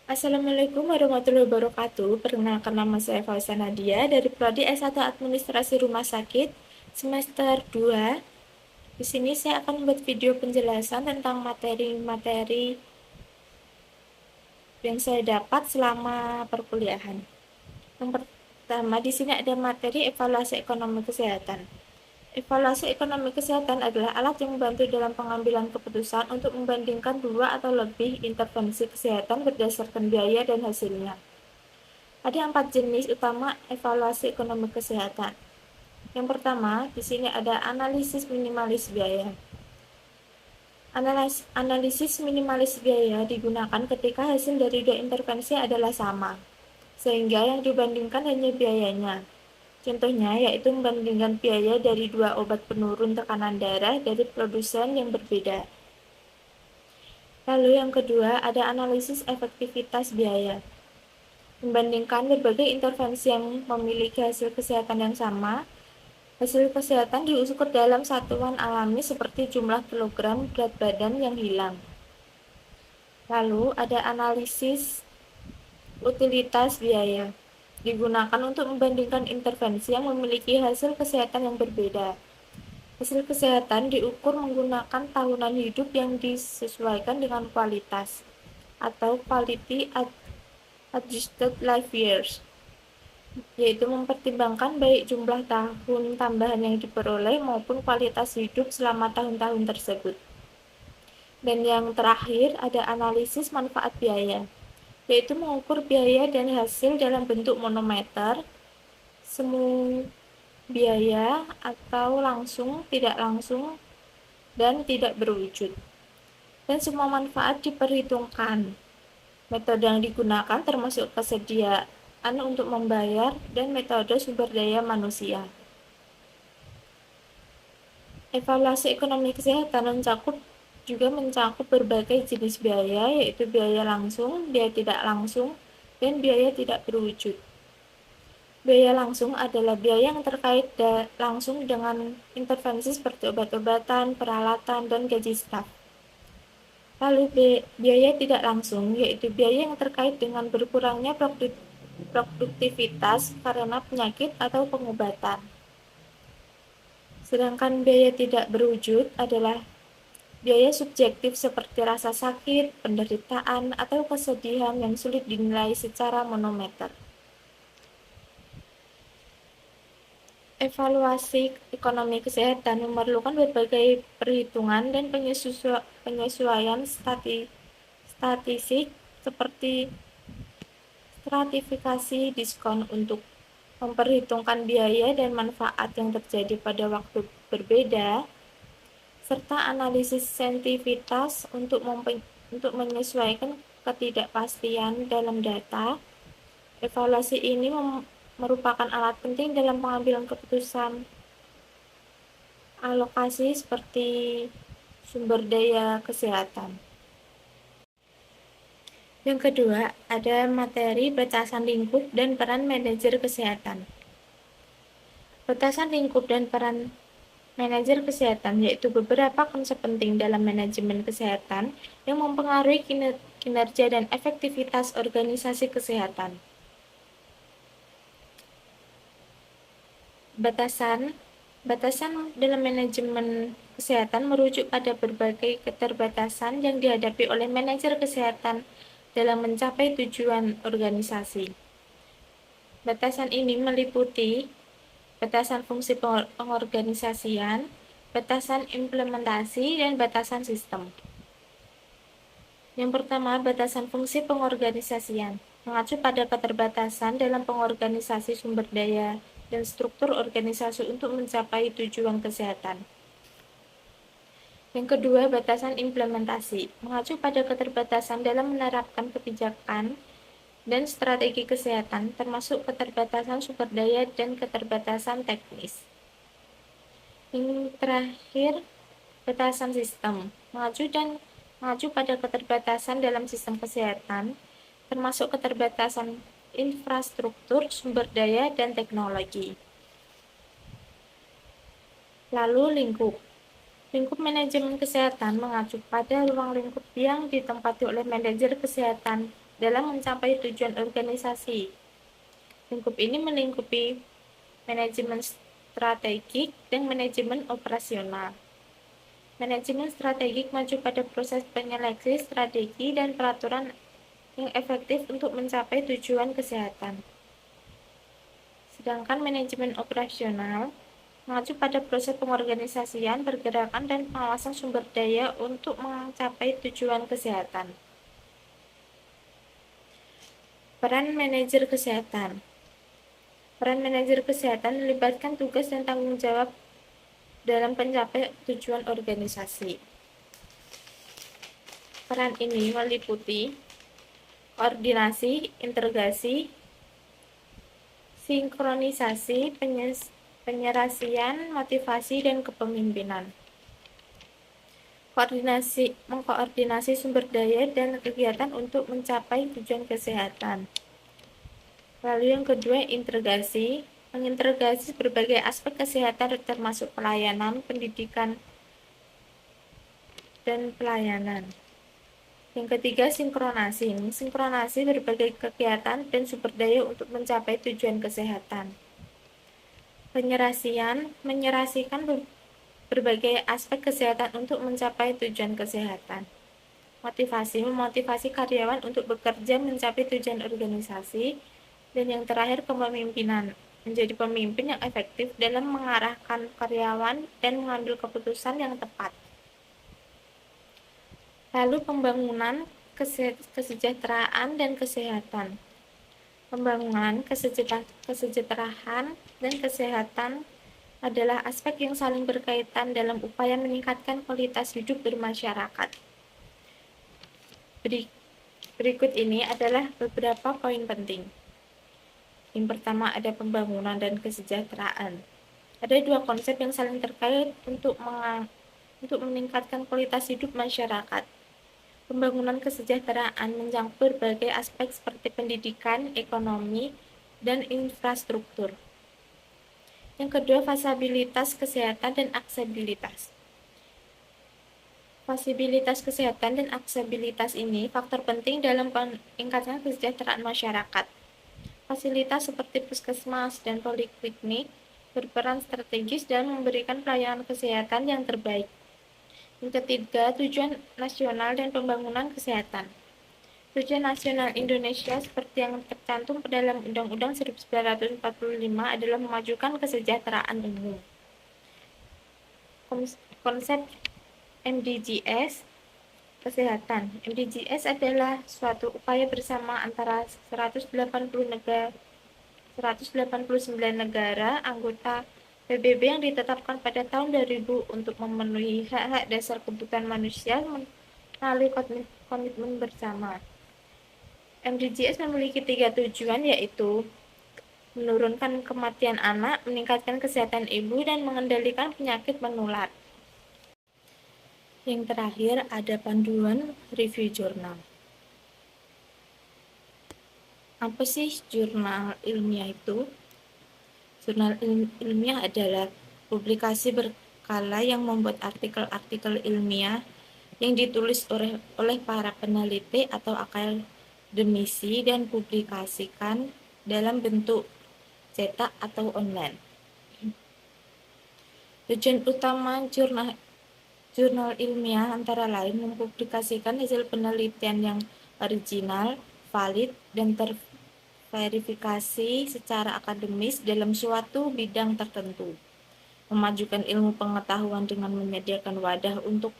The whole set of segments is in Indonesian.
Assalamualaikum warahmatullahi wabarakatuh. Perkenalkan, nama saya Fauza Nadia dari Prodi S1 Administrasi Rumah Sakit semester 2. Di sini saya akan membuat video penjelasan tentang materi-materi yang saya dapat selama perkuliahan. Yang pertama, di sini ada materi evaluasi ekonomi kesehatan. Evaluasi ekonomi kesehatan adalah alat yang membantu dalam pengambilan keputusan untuk membandingkan dua atau lebih intervensi kesehatan berdasarkan biaya dan hasilnya. Ada 4 jenis utama evaluasi ekonomi kesehatan. Yang pertama, di sini ada analisis minimalis biaya. Analisis minimalis biaya digunakan ketika hasil dari dua intervensi adalah sama, sehingga yang dibandingkan hanya biayanya. Contohnya yaitu membandingkan biaya dari dua obat penurun tekanan darah dari produsen yang berbeda. Lalu yang kedua, ada analisis efektivitas biaya. Membandingkan berbagai intervensi yang memiliki hasil kesehatan yang sama. Hasil kesehatan diukur dalam satuan alami seperti jumlah kilogram berat badan yang hilang. Lalu ada analisis utilitas biaya. Digunakan untuk membandingkan intervensi yang memiliki hasil kesehatan yang berbeda. Hasil kesehatan diukur menggunakan tahunan hidup yang disesuaikan dengan kualitas atau quality adjusted life years, yaitu mempertimbangkan baik jumlah tahun tambahan yang diperoleh maupun kualitas hidup selama tahun-tahun tersebut. Dan yang terakhir ada analisis manfaat biaya, yaitu mengukur biaya dan hasil dalam bentuk monometer, semu biaya atau langsung, tidak langsung, dan tidak berwujud. Dan semua manfaat diperhitungkan. Metode yang digunakan termasuk kesediaan untuk membayar dan metode sumber daya manusia. Evaluasi ekonomi kesehatan mencakup berbagai jenis biaya, yaitu biaya langsung, biaya tidak langsung, dan biaya tidak berwujud. Biaya langsung adalah biaya yang terkait langsung dengan intervensi seperti obat-obatan, peralatan, dan gaji staf. Lalu biaya tidak langsung, yaitu biaya yang terkait dengan berkurangnya produktivitas karena penyakit atau pengobatan. Sedangkan biaya tidak berwujud adalah biaya subjektif seperti rasa sakit, penderitaan, atau kesedihan yang sulit dinilai secara monometer. Evaluasi ekonomi kesehatan memerlukan berbagai perhitungan dan penyesuaian statistik seperti stratifikasi diskon untuk memperhitungkan biaya dan manfaat yang terjadi pada waktu berbeda, serta analisis sensitivitas untuk menyesuaikan ketidakpastian dalam data. Evaluasi ini merupakan alat penting dalam pengambilan keputusan alokasi seperti sumber daya kesehatan. Yang kedua, ada materi batasan lingkup dan peran manajer kesehatan. Batasan lingkup dan peran manajer kesehatan yaitu beberapa konsep penting dalam manajemen kesehatan yang mempengaruhi kinerja dan efektivitas organisasi kesehatan. Batasan dalam manajemen kesehatan merujuk pada berbagai keterbatasan yang dihadapi oleh manajer kesehatan dalam mencapai tujuan organisasi. Batasan ini meliputi batasan fungsi pengorganisasian, batasan implementasi, dan batasan sistem. Yang pertama, batasan fungsi pengorganisasian mengacu pada keterbatasan dalam pengorganisasi sumber daya dan struktur organisasi untuk mencapai tujuan kesehatan. Yang kedua, batasan implementasi mengacu pada keterbatasan dalam menerapkan kebijakan dan strategi kesehatan, termasuk keterbatasan sumber daya dan keterbatasan teknis. Yang terakhir, batasan sistem mengacu pada keterbatasan dalam sistem kesehatan, termasuk keterbatasan infrastruktur, sumber daya, dan teknologi. Lalu lingkup manajemen kesehatan mengacu pada ruang lingkup yang ditempati oleh manajer kesehatan dalam mencapai tujuan organisasi. Lingkup ini melingkupi manajemen strategik dan manajemen operasional. Manajemen strategik mengacu pada proses penyeleksi strategi dan peraturan yang efektif untuk mencapai tujuan kesehatan. Sedangkan manajemen operasional mengacu pada proses pengorganisasian, pergerakan, dan pengawasan sumber daya untuk mencapai tujuan kesehatan. Peran manajer kesehatan. Peran manajer kesehatan melibatkan tugas dan tanggung jawab dalam pencapaian tujuan organisasi. Peran ini meliputi koordinasi, integrasi, sinkronisasi, penyerasian, motivasi, dan kepemimpinan. Mengkoordinasi sumber daya dan kegiatan untuk mencapai tujuan kesehatan. Lalu yang kedua, integrasi. Mengintegrasi berbagai aspek kesehatan termasuk pelayanan, pendidikan, dan pelayanan. Yang ketiga, sinkronasi. Sinkronasi berbagai kegiatan dan sumber daya untuk mencapai tujuan kesehatan. Penyerasian, menyerasikan berbagai aspek kesehatan untuk mencapai tujuan kesehatan. Motivasi, memotivasi karyawan untuk bekerja mencapai tujuan organisasi. Dan yang terakhir, kepemimpinan, menjadi pemimpin yang efektif dalam mengarahkan karyawan dan mengambil keputusan yang tepat. Lalu pembangunan, kesejahteraan, dan kesehatan. Pembangunan, kesejahteraan, dan kesehatan adalah aspek yang saling berkaitan dalam upaya meningkatkan kualitas hidup bermasyarakat. Berikut ini adalah beberapa poin penting. Yang pertama, ada pembangunan dan kesejahteraan. Ada dua konsep yang saling terkait untuk meningkatkan kualitas hidup masyarakat. Pembangunan kesejahteraan mencakup berbagai aspek seperti pendidikan, ekonomi, dan infrastruktur. Yang kedua, fasilitas kesehatan dan aksesibilitas. Fasilitas kesehatan dan aksesibilitas ini faktor penting dalam peningkatan kesejahteraan masyarakat. Fasilitas seperti puskesmas dan poliklinik berperan strategis dalam memberikan pelayanan kesehatan yang terbaik. Yang ketiga, tujuan nasional dan pembangunan kesehatan. Tujuan nasional Indonesia seperti yang tercantum dalam Undang-Undang 1945 adalah memajukan kesejahteraan umum. Konsep MDGs kesehatan. MDGs adalah suatu upaya bersama antara 189 negara anggota PBB yang ditetapkan pada tahun 2000 untuk memenuhi hak-hak dasar kebutuhan manusia melalui komitmen bersama. MDGs memiliki 3 tujuan, yaitu menurunkan kematian anak, meningkatkan kesehatan ibu, dan mengendalikan penyakit menular. Yang terakhir, ada panduan review jurnal. Apa sih jurnal ilmiah itu? Jurnal ilmiah adalah publikasi berkala yang membuat artikel-artikel ilmiah yang ditulis oleh para peneliti atau akademisi dan publikasikan dalam bentuk cetak atau online. Tujuan utama jurnal ilmiah antara lain mempublikasikan hasil penelitian yang original, valid, dan terverifikasi secara akademis dalam suatu bidang tertentu, memajukan ilmu pengetahuan dengan menyediakan wadah untuk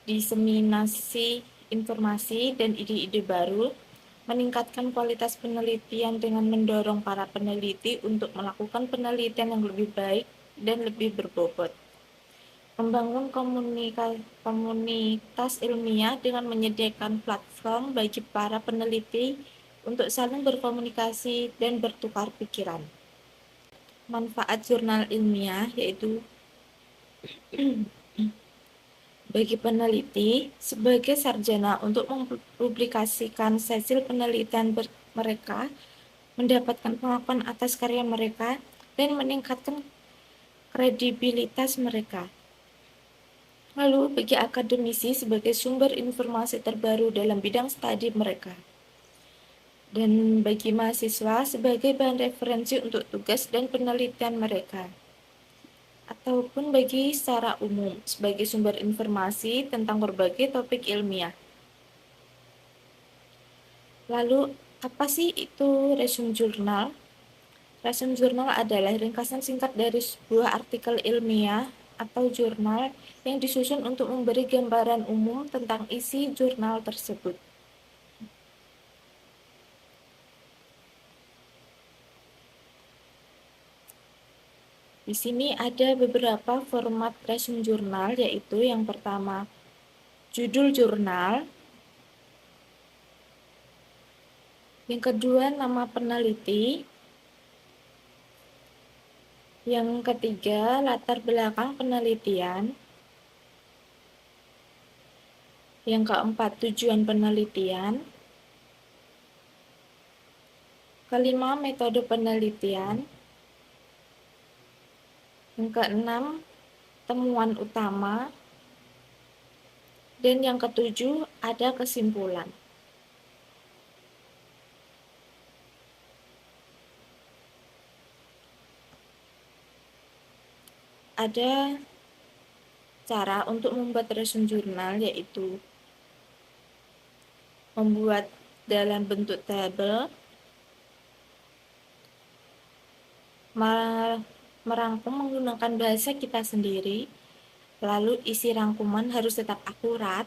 diseminasi informasi dan ide-ide baru, meningkatkan kualitas penelitian dengan mendorong para peneliti untuk melakukan penelitian yang lebih baik dan lebih berbobot, membangun komunitas ilmiah dengan menyediakan platform bagi para peneliti untuk saling berkomunikasi dan bertukar pikiran. Manfaat jurnal ilmiah yaitu bagi peneliti sebagai sarjana untuk mempublikasikan hasil penelitian mereka, mendapatkan pengakuan atas karya mereka, dan meningkatkan kredibilitas mereka. Lalu bagi akademisi sebagai sumber informasi terbaru dalam bidang studi mereka. dan bagi mahasiswa sebagai bahan referensi untuk tugas dan penelitian mereka, ataupun bagi secara umum sebagai sumber informasi tentang berbagai topik ilmiah. Lalu, apa sih itu resume jurnal? Resume jurnal adalah ringkasan singkat dari sebuah artikel ilmiah atau jurnal yang disusun untuk memberi gambaran umum tentang isi jurnal tersebut. Di sini ada beberapa format resume jurnal, yaitu yang pertama, judul jurnal, yang kedua, nama peneliti, yang ketiga, latar belakang penelitian, yang keempat, tujuan penelitian, kelima, metode penelitian, yang keenam, temuan utama, dan yang ketujuh, ada kesimpulan. Ada cara untuk membuat resume jurnal, yaitu membuat dalam bentuk tabel, merangkum menggunakan bahasa kita sendiri, lalu isi rangkuman harus tetap akurat,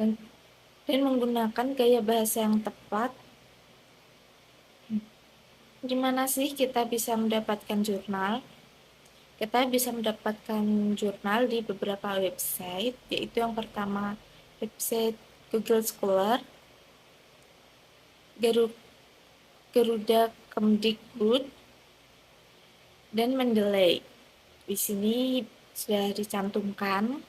dan menggunakan gaya bahasa yang tepat. Gimana sih kita bisa mendapatkan jurnal? Kita bisa mendapatkan jurnal di beberapa website, yaitu yang pertama, website Google Scholar, Garuda Kemdikbud, dan Mendeley. Di sini sudah dicantumkan